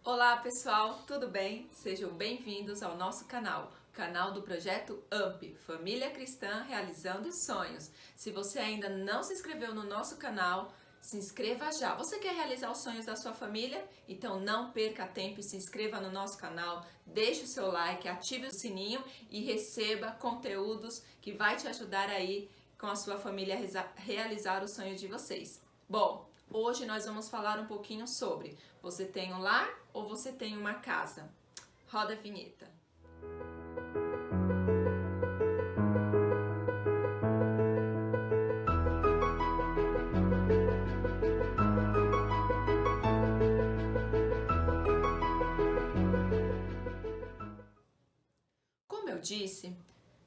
Olá pessoal, tudo bem? Sejam bem-vindos ao nosso canal, o canal do projeto AMP, Família Cristã Realizando Sonhos. Se você ainda não se inscreveu no nosso canal, se inscreva já. Você quer realizar os sonhos da sua família? Então não perca tempo e se inscreva no nosso canal, deixe o seu like, ative o sininho e receba conteúdos que vai te ajudar aí com a sua família a realizar os sonhos de vocês. Bom, hoje nós vamos falar um pouquinho sobre: você tem um lar ou você tem uma casa? Roda a vinheta. Como eu disse,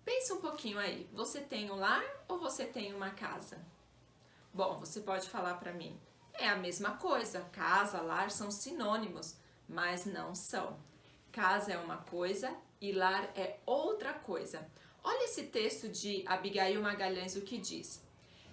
pense um pouquinho aí. Você tem um lar ou você tem uma casa? Bom, você pode falar para mim: é a mesma coisa. Casa, lar são sinônimos, mas não são. Casa é uma coisa e lar é outra coisa. Olha esse texto de Abigail Magalhães, o que diz: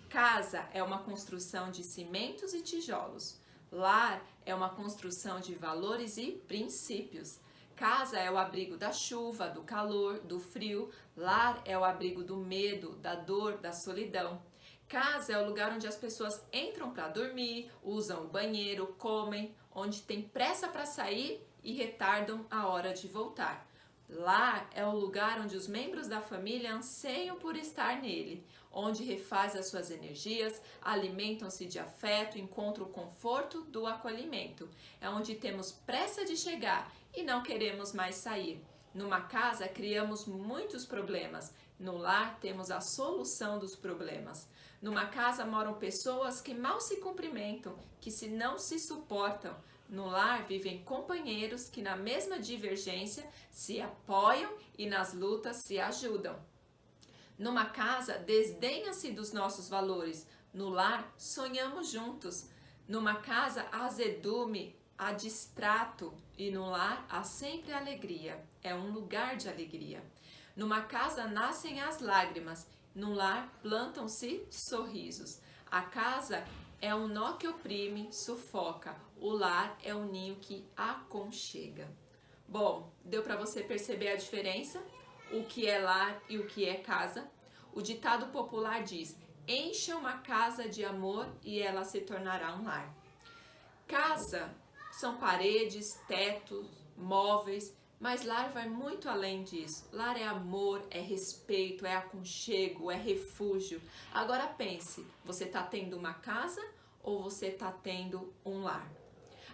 casa é uma construção de cimentos e tijolos. Lar é uma construção de valores e princípios. Casa é o abrigo da chuva, do calor, do frio. Lar é o abrigo do medo, da dor, da solidão. Casa é o lugar onde as pessoas entram para dormir, usam o banheiro, comem, onde tem pressa para sair e retardam a hora de voltar. Lar é o lugar onde os membros da família anseiam por estar nele, onde refaz as suas energias, alimentam-se de afeto, encontram o conforto do acolhimento. É onde temos pressa de chegar e não queremos mais sair. Numa casa criamos muitos problemas, no lar temos a solução dos problemas. Numa casa moram pessoas que mal se cumprimentam, que se não se suportam. No lar vivem companheiros que na mesma divergência se apoiam e nas lutas se ajudam. Numa casa desdenha-se dos nossos valores, no lar sonhamos juntos. Numa casa há azedume, há distrato e no lar há sempre alegria. É um lugar de alegria. Numa casa nascem as lágrimas, no lar plantam-se sorrisos. A casa é um nó que oprime, sufoca. O lar é um ninho que aconchega. Bom, deu para você perceber a diferença? O que é lar e o que é casa? O ditado popular diz: encha uma casa de amor e ela se tornará um lar. Casa são paredes, tetos, móveis, mas lar vai muito além disso. Lar é amor, é respeito, é aconchego, é refúgio. Agora pense, você está tendo uma casa ou você está tendo um lar?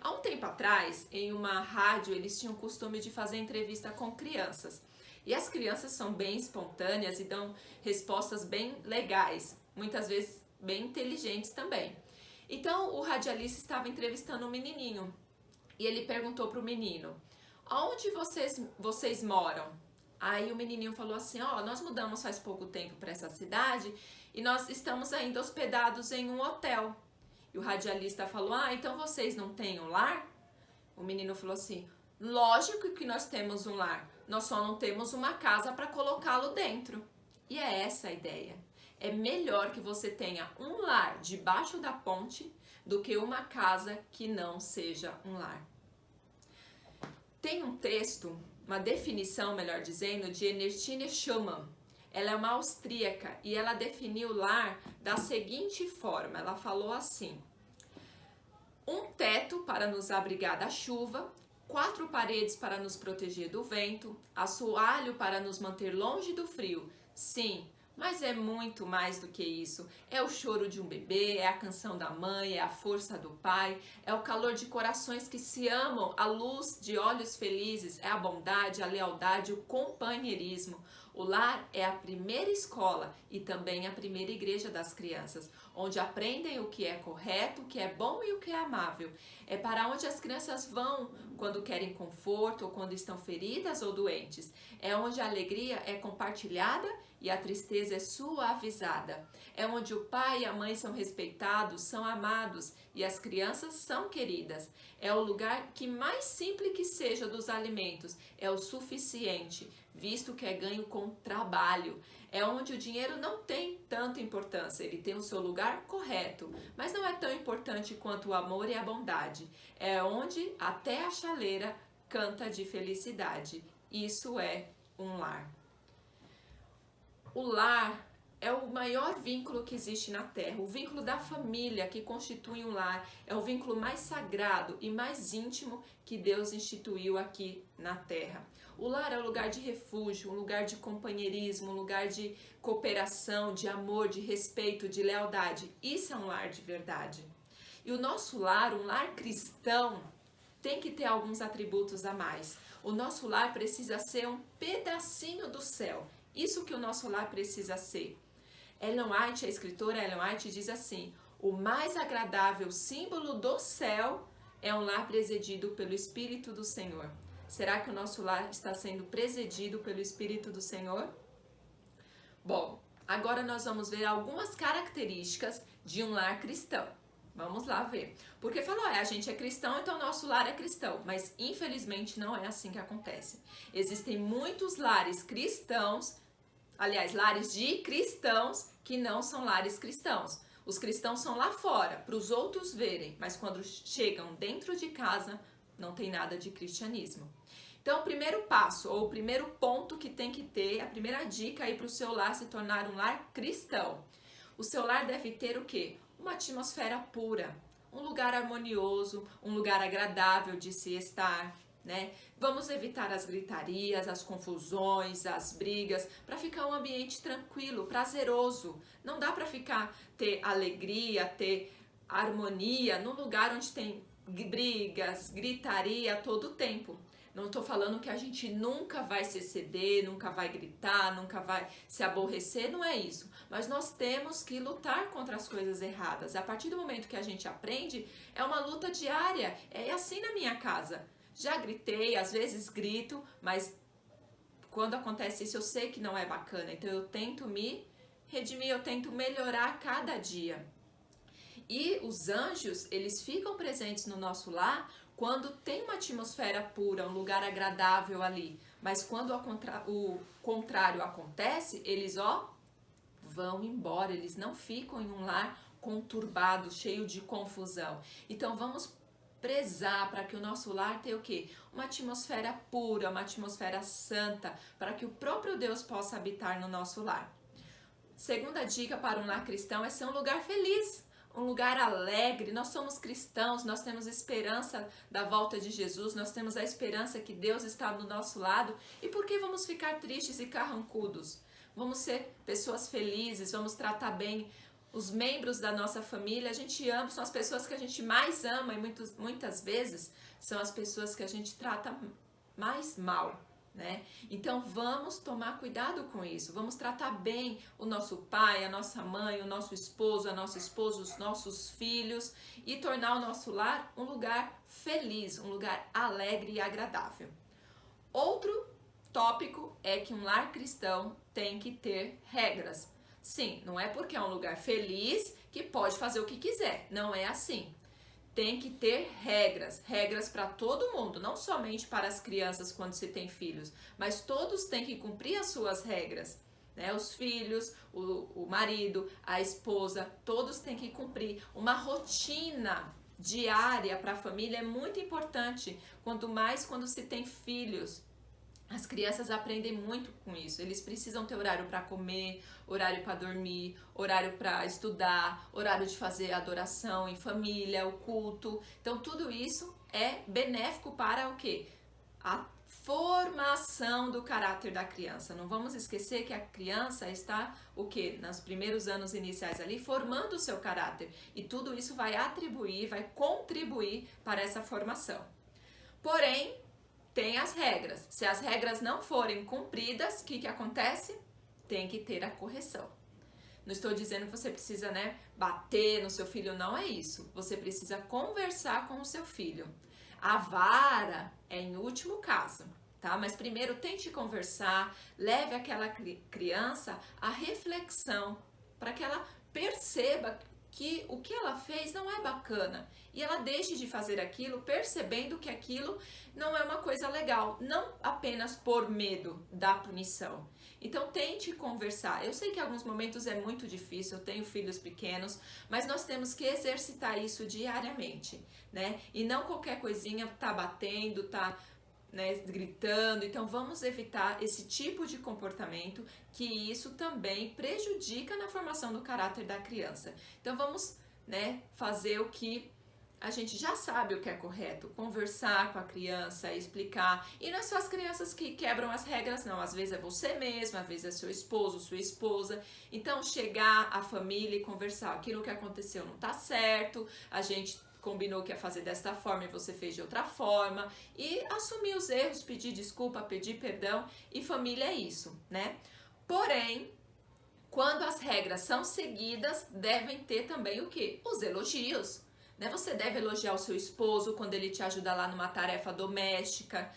Há um tempo atrás, em uma rádio, eles tinham o costume de fazer entrevista com crianças. E as crianças são bem espontâneas e dão respostas bem legais, muitas vezes bem inteligentes também. Então, o radialista estava entrevistando um menininho e ele perguntou para o menino: aonde vocês moram? Aí o menininho falou assim: ó, nós mudamos faz pouco tempo para essa cidade e nós estamos ainda hospedados em um hotel. E o radialista falou: ah, então vocês não têm um lar? O menino falou assim: lógico que nós temos um lar, nós só não temos uma casa para colocá-lo dentro. E é essa a ideia. É melhor que você tenha um lar debaixo da ponte do que uma casa que não seja um lar. Tem um texto, uma definição, melhor dizendo, de Ernestine Schumann. Ela é uma austríaca e ela definiu o lar da seguinte forma. Ela falou assim: um teto para nos abrigar da chuva, 4 paredes para nos proteger do vento, assoalho para nos manter longe do frio. Sim, mas é muito mais do que isso. É o choro de um bebê, é a canção da mãe, é a força do pai, é o calor de corações que se amam, a luz de olhos felizes, é a bondade, a lealdade, o companheirismo. O lar é a primeira escola e também a primeira igreja das crianças, onde aprendem o que é correto, o que é bom e o que é amável. É para onde as crianças vão quando querem conforto ou quando estão feridas ou doentes. É onde a alegria é compartilhada e a tristeza é suavizada. É onde o pai e a mãe são respeitados, são amados e as crianças são queridas. É o lugar que, mais simples que seja dos alimentos, é o suficiente, visto que é ganho com no trabalho. É onde o dinheiro não tem tanta importância, ele tem o seu lugar correto, mas não é tão importante quanto o amor e a bondade. É onde até a chaleira canta de felicidade. Isso é um lar. O lar é o maior vínculo que existe na Terra. O vínculo da família que constitui um lar é o vínculo mais sagrado e mais íntimo que Deus instituiu aqui na Terra. O lar é um lugar de refúgio, um lugar de companheirismo, um lugar de cooperação, de amor, de respeito, de lealdade. Isso é um lar de verdade. E o nosso lar, um lar cristão, tem que ter alguns atributos a mais. O nosso lar precisa ser um pedacinho do céu. Isso que o nosso lar precisa ser. Ellen White, a escritora Ellen White, diz assim: o mais agradável símbolo do céu é um lar presidido pelo Espírito do Senhor. Será que o nosso lar está sendo presidido pelo Espírito do Senhor? Bom, agora nós vamos ver algumas características de um lar cristão. Vamos lá ver. Porque falou, a gente é cristão, então nosso lar é cristão. Mas infelizmente não é assim que acontece. Existem muitos lares cristãos, aliás, lares de cristãos que não são lares cristãos. Os cristãos são lá fora, para os outros verem, mas quando chegam dentro de casa, não tem nada de cristianismo. Então, o primeiro passo, ou o primeiro ponto que tem que ter, a primeira dica aí para o seu lar se tornar um lar cristão. O seu lar deve ter o quê? Uma atmosfera pura, um lugar harmonioso, um lugar agradável de se estar, né? Vamos evitar as gritarias, as confusões, as brigas, para ficar um ambiente tranquilo, prazeroso. Não dá para ter alegria, ter harmonia num lugar onde tem brigas, gritaria todo o tempo. Não estou falando que a gente nunca vai se exceder, nunca vai gritar, nunca vai se aborrecer, não é isso. Mas nós temos que lutar contra as coisas erradas. A partir do momento que a gente aprende, é uma luta diária. É assim na minha casa. Já gritei, às vezes grito, mas quando acontece isso eu sei que não é bacana. Então eu tento me redimir, eu tento melhorar cada dia. E os anjos, eles ficam presentes no nosso lar quando tem uma atmosfera pura, um lugar agradável ali. Mas quando o contrário acontece, eles vão embora, eles não ficam em um lar conturbado, cheio de confusão. Então vamos prezar para que o nosso lar tenha o quê? Uma atmosfera pura, uma atmosfera santa, para que o próprio Deus possa habitar no nosso lar. Segunda dica para um lar cristão é ser um lugar feliz, um lugar alegre. Nós somos cristãos, nós temos esperança da volta de Jesus, nós temos a esperança que Deus está do nosso lado. E por que vamos ficar tristes e carrancudos? Vamos ser pessoas felizes, vamos tratar bem os membros da nossa família. A gente ama, são as pessoas que a gente mais ama e muitas vezes são as pessoas que a gente trata mais mal, né? Então vamos tomar cuidado com isso, vamos tratar bem o nosso pai, a nossa mãe, o nosso esposo, a nossa esposa, os nossos filhos e tornar o nosso lar um lugar feliz, um lugar alegre e agradável. Outro tópico é que um lar cristão tem que ter regras. Sim, não é porque é um lugar feliz que pode fazer o que quiser, não é assim. Tem que ter regras, regras para todo mundo, não somente para as crianças quando se tem filhos, mas todos têm que cumprir as suas regras, né? Os filhos, o marido, a esposa, todos têm que cumprir. Uma rotina diária para a família é muito importante, quanto mais quando se tem filhos. As crianças aprendem muito com isso. Eles precisam ter horário para comer, horário para dormir, horário para estudar, horário de fazer adoração em família, o culto. Então tudo isso é benéfico para o quê? A formação do caráter da criança. Não vamos esquecer que a criança está o quê? Nos primeiros anos iniciais ali, formando o seu caráter. E tudo isso vai contribuir para essa formação. Porém, tem as regras. Se as regras não forem cumpridas, o que acontece? Tem que ter a correção. Não estou dizendo que você precisa, bater no seu filho, não é isso. Você precisa conversar com o seu filho. A vara é em último caso, tá? Mas primeiro tente conversar, leve aquela criança à reflexão, para que ela perceba que o que ela fez não é bacana e ela deixe de fazer aquilo percebendo que aquilo não é uma coisa legal, não apenas por medo da punição. Então tente conversar. Eu sei que em alguns momentos é muito difícil, eu tenho filhos pequenos, mas nós temos que exercitar isso diariamente, né? E não qualquer coisinha tá batendo, tá, né, gritando. Então vamos evitar esse tipo de comportamento, que isso também prejudica na formação do caráter da criança. Então vamos, né, fazer o que a gente já sabe o que é correto, conversar com a criança, explicar. E não é só as crianças que quebram as regras, não. Às vezes é você mesmo, às vezes é seu esposo, sua esposa. Então chegar à família e conversar, aquilo que aconteceu não tá certo, a gente combinou que ia fazer desta forma e você fez de outra forma, e assumir os erros, pedir desculpa, pedir perdão, e família é isso, né? Porém, quando as regras são seguidas, devem ter também o quê? Os elogios, né? Você deve elogiar o seu esposo quando ele te ajuda lá numa tarefa doméstica,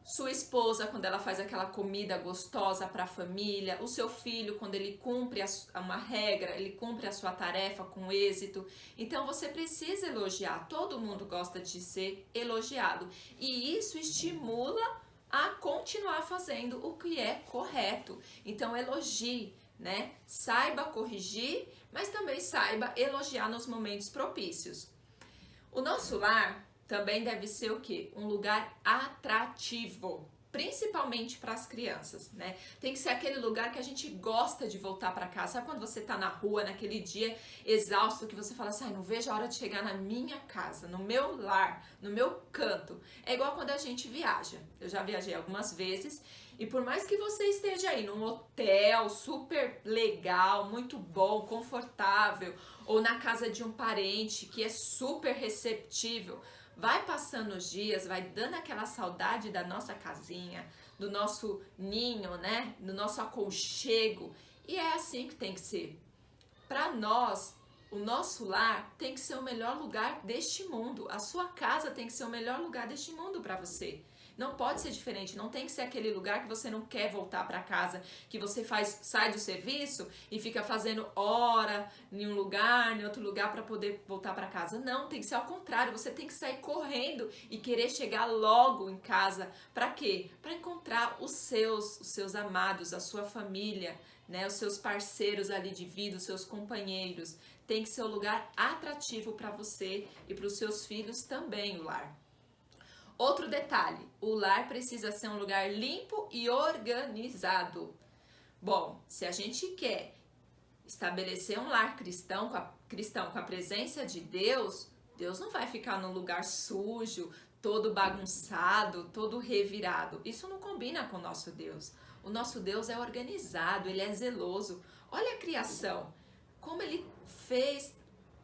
sua esposa quando ela faz aquela comida gostosa para a família, o seu filho quando ele cumpre uma regra, ele cumpre a sua tarefa com êxito. Então você precisa elogiar, todo mundo gosta de ser elogiado e isso estimula a continuar fazendo o que é correto. Então elogie, né? Saiba corrigir, mas também saiba elogiar nos momentos propícios. O nosso lar também deve ser o quê? Um lugar atrativo, principalmente para as crianças, né? Tem que ser aquele lugar que a gente gosta de voltar para casa. Sabe quando você tá na rua, naquele dia exausto, que você fala assim, não vejo a hora de chegar na minha casa, no meu lar, no meu canto. É igual quando a gente viaja. Eu já viajei algumas vezes e por mais que você esteja aí num hotel super legal, muito bom, confortável, ou na casa de um parente que é super receptível, vai passando os dias, vai dando aquela saudade da nossa casinha, do nosso ninho, né? Do nosso aconchego. E é assim que tem que ser. Para nós, o nosso lar tem que ser o melhor lugar deste mundo. A sua casa tem que ser o melhor lugar deste mundo para você. Não pode ser diferente, não tem que ser aquele lugar que você não quer voltar para casa, que você sai do serviço e fica fazendo hora em um lugar, em outro lugar para poder voltar para casa. Não, tem que ser ao contrário, você tem que sair correndo e querer chegar logo em casa. Para quê? Para encontrar os seus amados, a sua família, né, os seus parceiros ali de vida, os seus companheiros. Tem que ser um lugar atrativo para você e para os seus filhos também, o lar. Outro detalhe, o lar precisa ser um lugar limpo e organizado. Bom, se a gente quer estabelecer um lar cristão com a presença de Deus, Deus não vai ficar num lugar sujo, todo bagunçado, todo revirado. Isso não combina com o nosso Deus. O nosso Deus é organizado, ele é zeloso. Olha a criação, como ele fez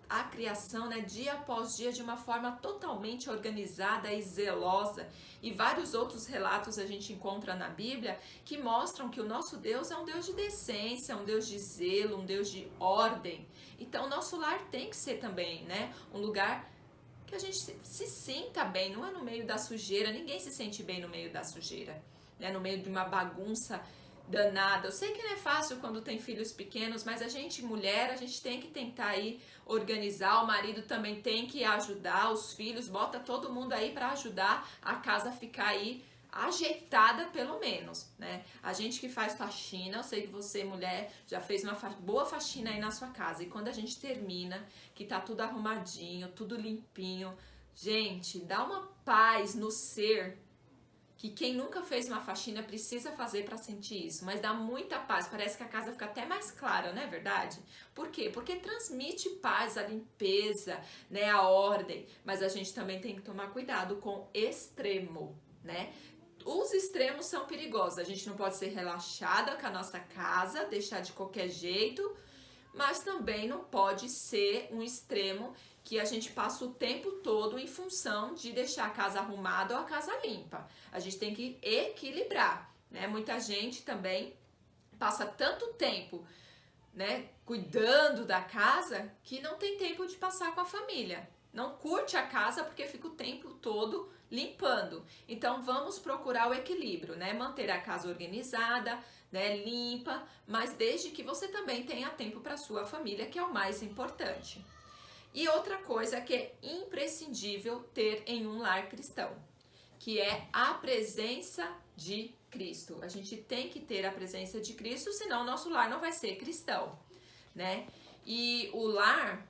a criação, né, dia após dia, de uma forma totalmente organizada e zelosa. E vários outros relatos a gente encontra na Bíblia que mostram que o nosso Deus é um Deus de decência, um Deus de zelo, um Deus de ordem. Então, nosso lar tem que ser também, né, um lugar que a gente se sinta bem, não é no meio da sujeira, ninguém se sente bem no meio da sujeira, né, no meio de uma bagunça danada. Eu sei que não é fácil quando tem filhos pequenos, mas a gente, mulher, a gente tem que tentar aí organizar, o marido também tem que ajudar, os filhos, bota todo mundo aí para ajudar a casa a ficar aí ajeitada pelo menos, né? A gente que faz faxina, eu sei que você, mulher, já fez uma boa faxina aí na sua casa, e quando a gente termina, que tá tudo arrumadinho, tudo limpinho, gente, dá uma paz no ser, que quem nunca fez uma faxina precisa fazer para sentir isso, mas dá muita paz, parece que a casa fica até mais clara, não é verdade? Por quê? Porque transmite paz, a limpeza, né, a ordem, mas a gente também tem que tomar cuidado com extremo, né? Os extremos são perigosos, a gente não pode ser relaxada com a nossa casa, deixar de qualquer jeito, mas também não pode ser um extremo que a gente passa o tempo todo em função de deixar a casa arrumada ou a casa limpa. A gente tem que equilibrar, né? Muita gente também passa tanto tempo, né, cuidando da casa que não tem tempo de passar com a família. Não curte a casa porque fica o tempo todo limpando. Então vamos procurar o equilíbrio, né? Manter a casa organizada, né, limpa, mas desde que você também tenha tempo para sua família, que é o mais importante. E outra coisa que é imprescindível ter em um lar cristão, que é a presença de Cristo. A gente tem que ter a presença de Cristo, senão o nosso lar não vai ser cristão, né? E o lar,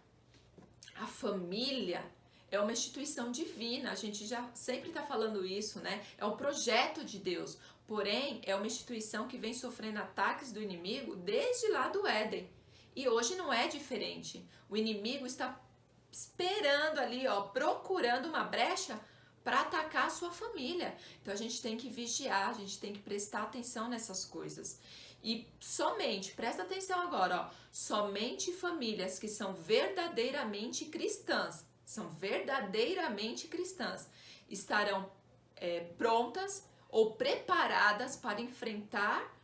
a família, é uma instituição divina. A gente já sempre está falando isso, né? É um projeto de Deus. Porém, é uma instituição que vem sofrendo ataques do inimigo desde lá do Éden. E hoje não é diferente. O inimigo está esperando ali, ó, procurando uma brecha para atacar a sua família. Então a gente tem que vigiar, a gente tem que prestar atenção nessas coisas. E somente, presta atenção agora, ó, somente famílias que são verdadeiramente cristãs, estarão prontas ou preparadas para enfrentar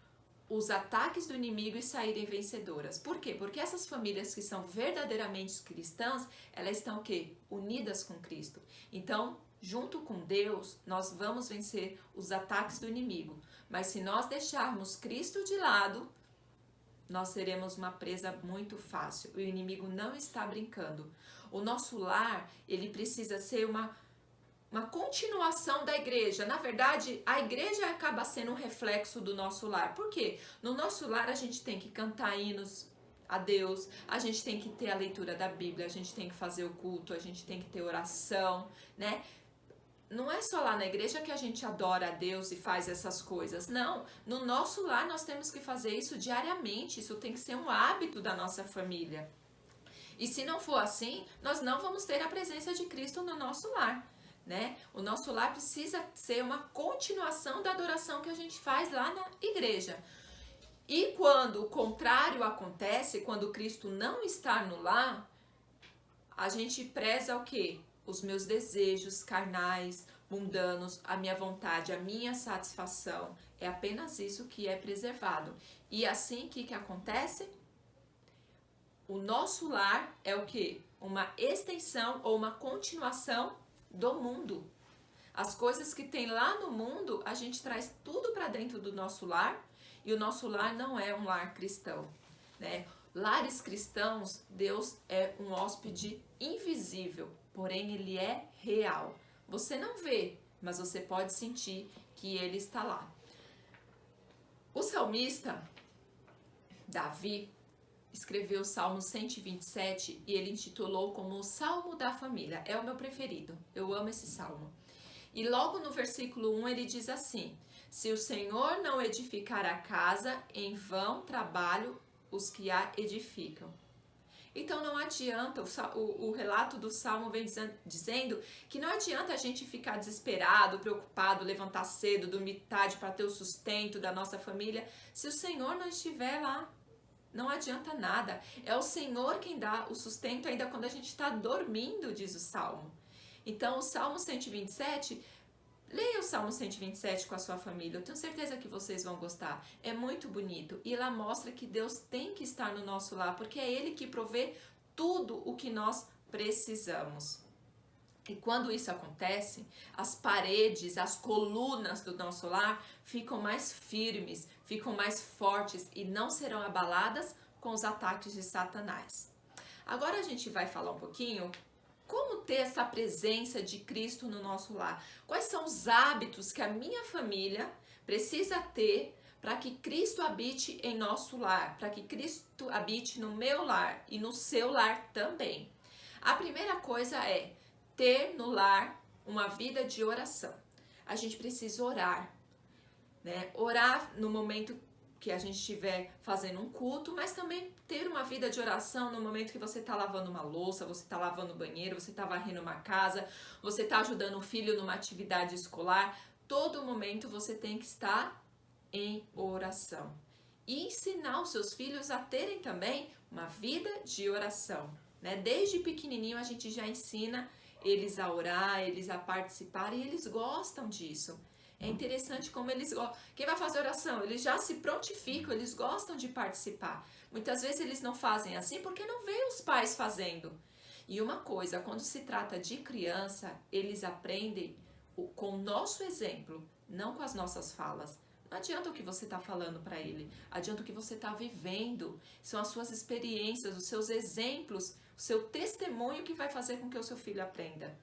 os ataques do inimigo e saírem vencedoras. Por quê? Porque essas famílias que são verdadeiramente cristãs, elas estão o quê? Unidas com Cristo. Então, junto com Deus, nós vamos vencer os ataques do inimigo. Mas se nós deixarmos Cristo de lado, nós seremos uma presa muito fácil. O inimigo não está brincando. O nosso lar, ele precisa ser uma continuação da igreja. Na verdade, a igreja acaba sendo um reflexo do nosso lar. Por quê? No nosso lar a gente tem que cantar hinos a Deus, a gente tem que ter a leitura da Bíblia, a gente tem que fazer o culto, a gente tem que ter oração, né? Não é só lá na igreja que a gente adora a Deus e faz essas coisas. Não, no nosso lar nós temos que fazer isso diariamente. Isso tem que ser um hábito da nossa família. E se não for assim, nós não vamos ter a presença de Cristo no nosso lar, né? O nosso lar precisa ser uma continuação da adoração que a gente faz lá na igreja. E quando o contrário acontece, quando Cristo não está no lar, a gente preza o quê? Os meus desejos carnais, mundanos, a minha vontade, a minha satisfação. É apenas isso que é preservado. E assim, o que acontece? O nosso lar é o quê? Uma extensão ou uma continuação do mundo. As coisas que tem lá no mundo, a gente traz tudo para dentro do nosso lar, e o nosso lar não é um lar cristão, né? Lares cristãos, Deus é um hóspede invisível, porém ele é real. Você não vê, mas você pode sentir que ele está lá. O salmista Davi escreveu o Salmo 127 e ele intitulou como o Salmo da Família. É o meu preferido, eu amo esse salmo. E logo no versículo 1 ele diz assim: se o Senhor não edificar a casa, em vão trabalham os que a edificam. Então não adianta, o relato do Salmo vem dizendo que não adianta a gente ficar desesperado, preocupado, levantar cedo, dormir tarde para ter o sustento da nossa família, se o Senhor não estiver lá. Não adianta nada. É o Senhor quem dá o sustento ainda quando a gente está dormindo, diz o Salmo. Então o Salmo 127, leia o Salmo 127 com a sua família. Eu tenho certeza que vocês vão gostar. É muito bonito. E lá mostra que Deus tem que estar no nosso lar, porque é Ele que provê tudo o que nós precisamos. E quando isso acontece, as paredes, as colunas do nosso lar ficam mais firmes, ficam mais fortes e não serão abaladas com os ataques de Satanás. Agora a gente vai falar um pouquinho como ter essa presença de Cristo no nosso lar. Quais são os hábitos que a minha família precisa ter para que Cristo habite em nosso lar, para que Cristo habite no meu lar e no seu lar também. A primeira coisa é ter no lar uma vida de oração. A gente precisa orar, né? Orar no momento que a gente estiver fazendo um culto, mas também ter uma vida de oração no momento que você está lavando uma louça, você está lavando o banheiro, você está varrendo uma casa, você está ajudando o filho numa atividade escolar. Todo momento você tem que estar em oração. E ensinar os seus filhos a terem também uma vida de oração, né? Desde pequenininho a gente já ensina eles a orar, eles a participar, e eles gostam disso. É interessante como eles gostam. Quem vai fazer oração, eles já se prontificam, eles gostam de participar. Muitas vezes eles não fazem assim porque não veem os pais fazendo. E uma coisa, quando se trata de criança, eles aprendem com o nosso exemplo, não com as nossas falas. Não adianta o que você está falando para ele, adianta o que você está vivendo. São as suas experiências, os seus exemplos, o seu testemunho que vai fazer com que o seu filho aprenda.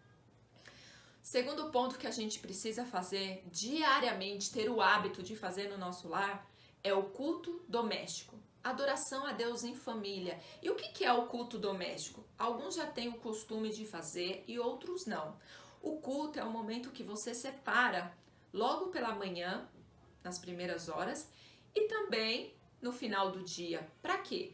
Segundo ponto que a gente precisa fazer diariamente, ter o hábito de fazer no nosso lar, é o culto doméstico. Adoração a Deus em família. E o que é o culto doméstico? Alguns já têm o costume de fazer e outros não. O culto é o momento que você separa logo pela manhã, nas primeiras horas, e também no final do dia. Para quê?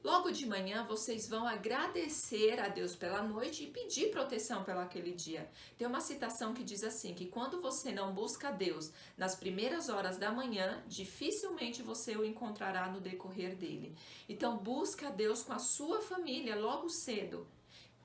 Logo de manhã vocês vão agradecer a Deus pela noite e pedir proteção pelo aquele dia. Tem uma citação que diz assim, que quando você não busca Deus nas primeiras horas da manhã, dificilmente você o encontrará no decorrer dele. Então busca Deus com a sua família logo cedo.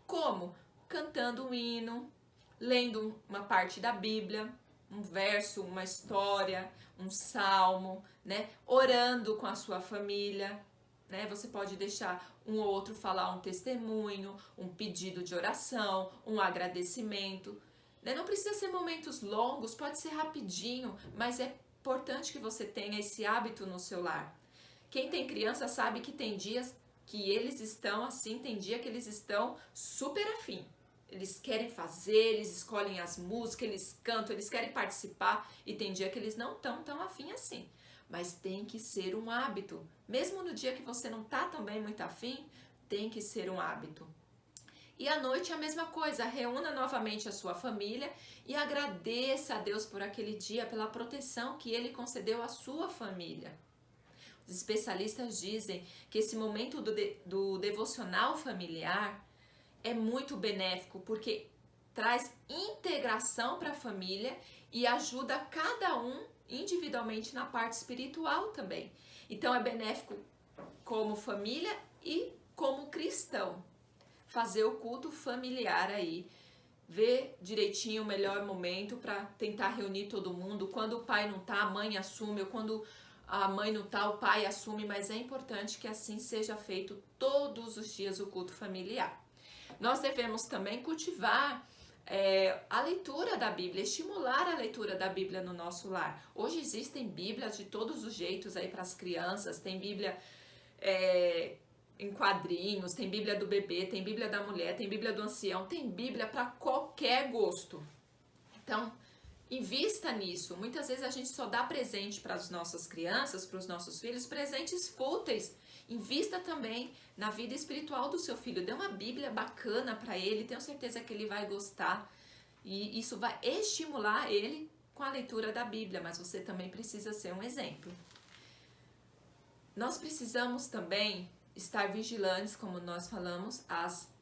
Como? Cantando um hino, lendo uma parte da Bíblia, um verso, uma história, um salmo, né? Orando com a sua família. Né? Você pode deixar um ou outro falar um testemunho, um pedido de oração, um agradecimento. Né? Não precisa ser momentos longos, pode ser rapidinho, mas é importante que você tenha esse hábito no seu lar. Quem tem criança sabe que tem dias que eles estão assim, tem dia que eles estão super afim. Eles querem fazer, eles escolhem as músicas, eles cantam, eles querem participar, e tem dia que eles não estão tão afim assim. Mas tem que ser um hábito. Mesmo no dia que você não tá também muito afim, tem que ser um hábito. E à noite a mesma coisa, reúna novamente a sua família e agradeça a Deus por aquele dia, pela proteção que Ele concedeu à sua família. Os especialistas dizem que esse momento do devocional familiar é muito benéfico, porque traz integração para a família e ajuda cada um individualmente na parte espiritual também. Então é benéfico como família e como cristão. Fazer o culto familiar aí, ver direitinho o melhor momento para tentar reunir todo mundo. Quando o pai não tá, a mãe assume, ou quando a mãe não tá, o pai assume, mas é importante que assim seja feito todos os dias o culto familiar. Nós devemos também cultivar a leitura da Bíblia, estimular a leitura da Bíblia no nosso lar. Hoje existem Bíblias de todos os jeitos aí para as crianças, tem Bíblia em quadrinhos, tem Bíblia do bebê, tem Bíblia da mulher, tem Bíblia do ancião, tem Bíblia para qualquer gosto. Então, invista nisso. Muitas vezes a gente só dá presente para as nossas crianças, para os nossos filhos, presentes fúteis. Invista também na vida espiritual do seu filho. Dê uma Bíblia bacana para ele, tenho certeza que ele vai gostar. E isso vai estimular ele com a leitura da Bíblia, mas você também precisa ser um exemplo. Nós precisamos também estar vigilantes, como nós falamos, às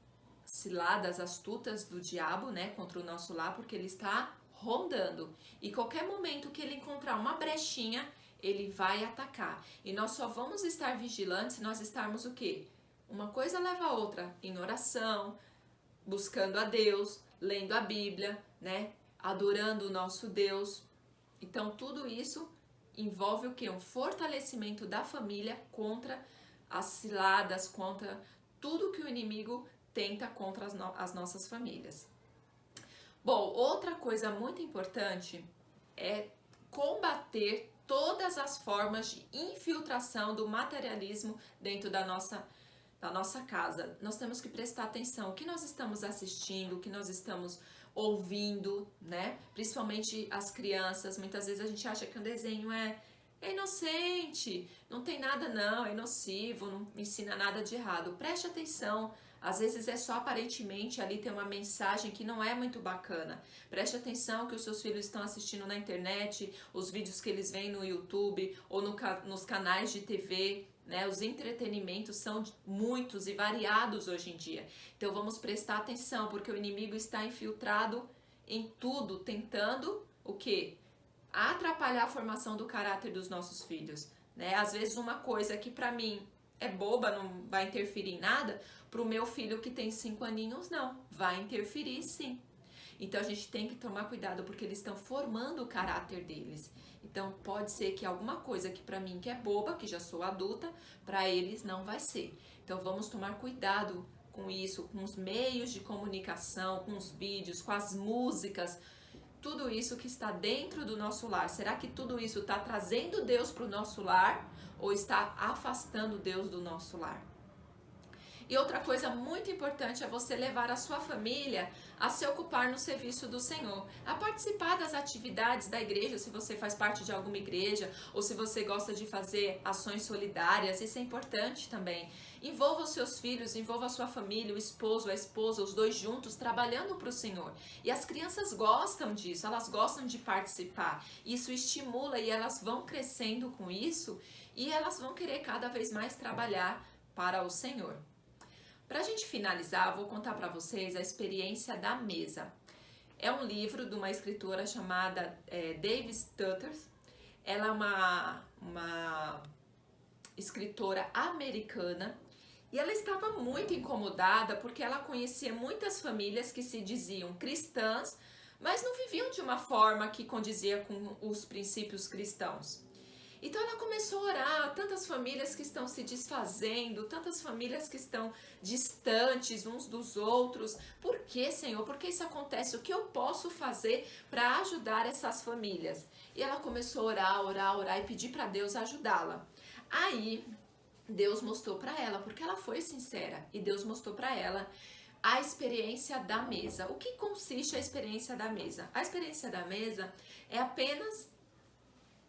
ciladas astutas do diabo, né, contra o nosso lar, porque ele está rondando. E qualquer momento que ele encontrar uma brechinha, ele vai atacar. E nós só vamos estar vigilantes se nós estarmos o quê? Uma coisa leva a outra, em oração, buscando a Deus, lendo a Bíblia, né? Adorando o nosso Deus. Então tudo isso envolve o quê? Um fortalecimento da família contra as ciladas, contra tudo que o inimigo tenta contra as nossas famílias. Bom, outra coisa muito importante é combater todas as formas de infiltração do materialismo dentro da nossa casa. Nós temos que prestar atenção o que nós estamos assistindo, o que nós estamos ouvindo, né? Principalmente as crianças. Muitas vezes a gente acha que um desenho é inocente, não tem nada não, é nocivo, não ensina nada de errado. Preste atenção. Às vezes é só aparentemente ali tem uma mensagem que não é muito bacana. Preste atenção que os seus filhos estão assistindo na internet, os vídeos que eles veem no YouTube ou nos canais de TV, né? Os entretenimentos são muitos e variados hoje em dia. Então vamos prestar atenção, porque o inimigo está infiltrado em tudo, tentando o quê? Atrapalhar a formação do caráter dos nossos filhos, né? Às vezes uma coisa que para mim é boba, não vai interferir em nada, para o meu filho que tem 5 aninhos, não, vai interferir sim. Então a gente tem que tomar cuidado, porque eles estão formando o caráter deles. Então pode ser que alguma coisa que para mim que é boba, que já sou adulta, para eles não vai ser. Então vamos tomar cuidado com isso, com os meios de comunicação, com os vídeos, com as músicas. tudo isso que está dentro do nosso lar? Será que tudo isso está trazendo Deus para o nosso lar ou está afastando Deus do nosso lar? E outra coisa muito importante é você levar a sua família a se ocupar no serviço do Senhor, a participar das atividades da igreja, se você faz parte de alguma igreja ou se você gosta de fazer ações solidárias, isso é importante também. Envolva os seus filhos, envolva a sua família, o esposo, a esposa, os dois juntos, trabalhando para o Senhor. E as crianças gostam disso, elas gostam de participar. Isso estimula e elas vão crescendo com isso e elas vão querer cada vez mais trabalhar para o Senhor. Para a gente finalizar, vou contar para vocês a experiência da mesa. É um livro de uma escritora chamada Davis Stutters. Ela é uma escritora americana e ela estava muito incomodada porque ela conhecia muitas famílias que se diziam cristãs, mas não viviam de uma forma que condizia com os princípios cristãos. Então ela começou a orar, tantas famílias que estão se desfazendo, tantas famílias que estão distantes uns dos outros. Por que, Senhor? Por que isso acontece? O que eu posso fazer para ajudar essas famílias? E ela começou a orar e pedir para Deus ajudá-la. Aí Deus mostrou para ela, porque ela foi sincera, e Deus mostrou para ela a experiência da mesa. O que consiste a experiência da mesa? A experiência da mesa é apenas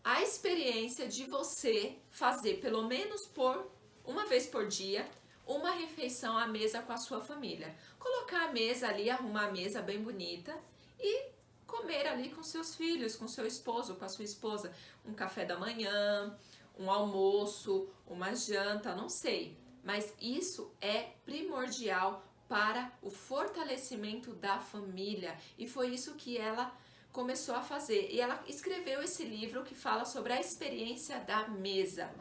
a experiência de você fazer pelo menos por uma vez por dia uma refeição à mesa com a sua família. Colocar a mesa ali, arrumar a mesa bem bonita e comer ali com seus filhos, com seu esposo, com a sua esposa, um café da manhã, um almoço, uma janta, não sei. Mas isso é primordial para o fortalecimento da família e foi isso que ela começou a fazer. E ela escreveu esse livro que fala sobre a experiência da mesa.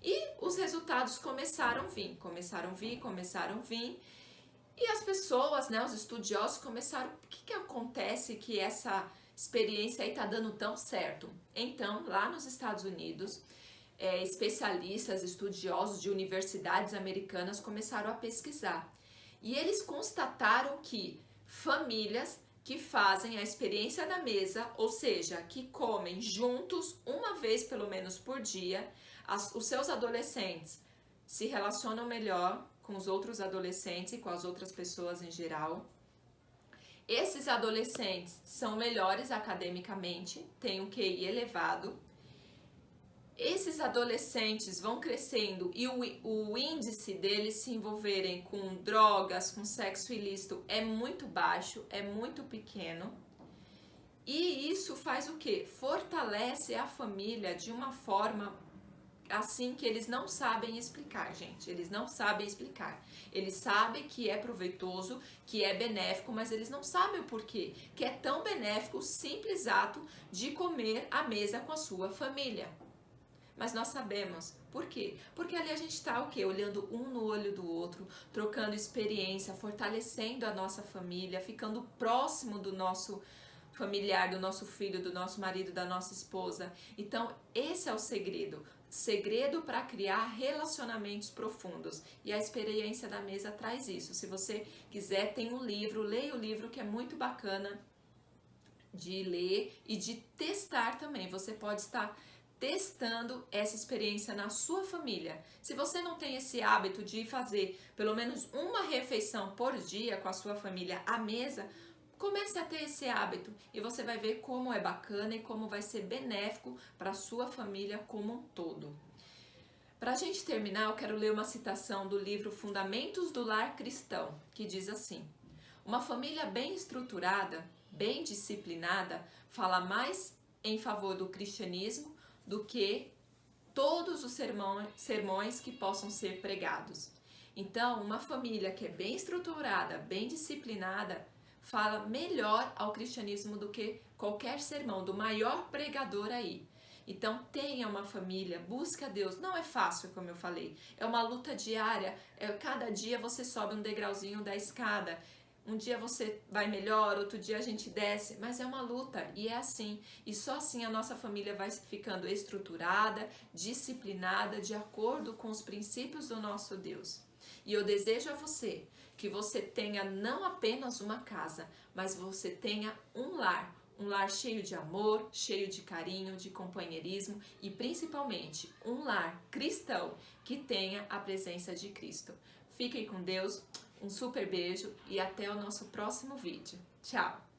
E os resultados começaram a vir. E as pessoas, né, os estudiosos começaram, o que acontece que essa experiência aí tá dando tão certo? Então, lá nos Estados Unidos, especialistas, estudiosos de universidades americanas começaram a pesquisar. E eles constataram que famílias que fazem a experiência da mesa, ou seja, que comem juntos uma vez pelo menos por dia, os seus adolescentes se relacionam melhor com os outros adolescentes e com as outras pessoas em geral. Esses adolescentes são melhores academicamente, têm um QI elevado. Esses adolescentes vão crescendo e o índice deles se envolverem com drogas, com sexo ilícito é muito baixo, é muito pequeno. E isso faz o quê? Fortalece a família de uma forma assim que eles não sabem explicar, gente. Eles não sabem explicar. Eles sabem que é proveitoso, que é benéfico, mas eles não sabem o porquê. Que é tão benéfico o simples ato de comer à mesa com a sua família. Mas nós sabemos. Por quê? Porque ali a gente está o quê? Olhando um no olho do outro, trocando experiência, fortalecendo a nossa família, ficando próximo do nosso familiar, do nosso filho, do nosso marido, da nossa esposa. Então, esse é o segredo. Segredo para criar relacionamentos profundos. E a experiência da mesa traz isso. Se você quiser, tem um livro, leia o livro que é muito bacana de ler e de testar também. Você pode estar testando essa experiência na sua família. Se você não tem esse hábito de fazer pelo menos uma refeição por dia com a sua família à mesa, comece a ter esse hábito e você vai ver como é bacana e como vai ser benéfico para a sua família como um todo. Para a gente terminar, eu quero ler uma citação do livro Fundamentos do Lar Cristão, que diz assim: uma família bem estruturada, bem disciplinada, fala mais em favor do cristianismo do que todos os sermões que possam ser pregados. Então, uma família que é bem estruturada, bem disciplinada, fala melhor ao cristianismo do que qualquer sermão, do maior pregador aí. Então, tenha uma família, busque a Deus. Não é fácil, como eu falei, é uma luta diária. Cada dia você sobe um degrauzinho da escada. Um dia você vai melhor, outro dia a gente desce, mas é uma luta e é assim. E só assim a nossa família vai ficando estruturada, disciplinada, de acordo com os princípios do nosso Deus. E eu desejo a você que você tenha não apenas uma casa, mas você tenha um lar Um lar cheio de amor, cheio de carinho, de companheirismo e principalmente um lar cristão que tenha a presença de Cristo. Fiquem com Deus, um super beijo e até o nosso próximo vídeo. Tchau!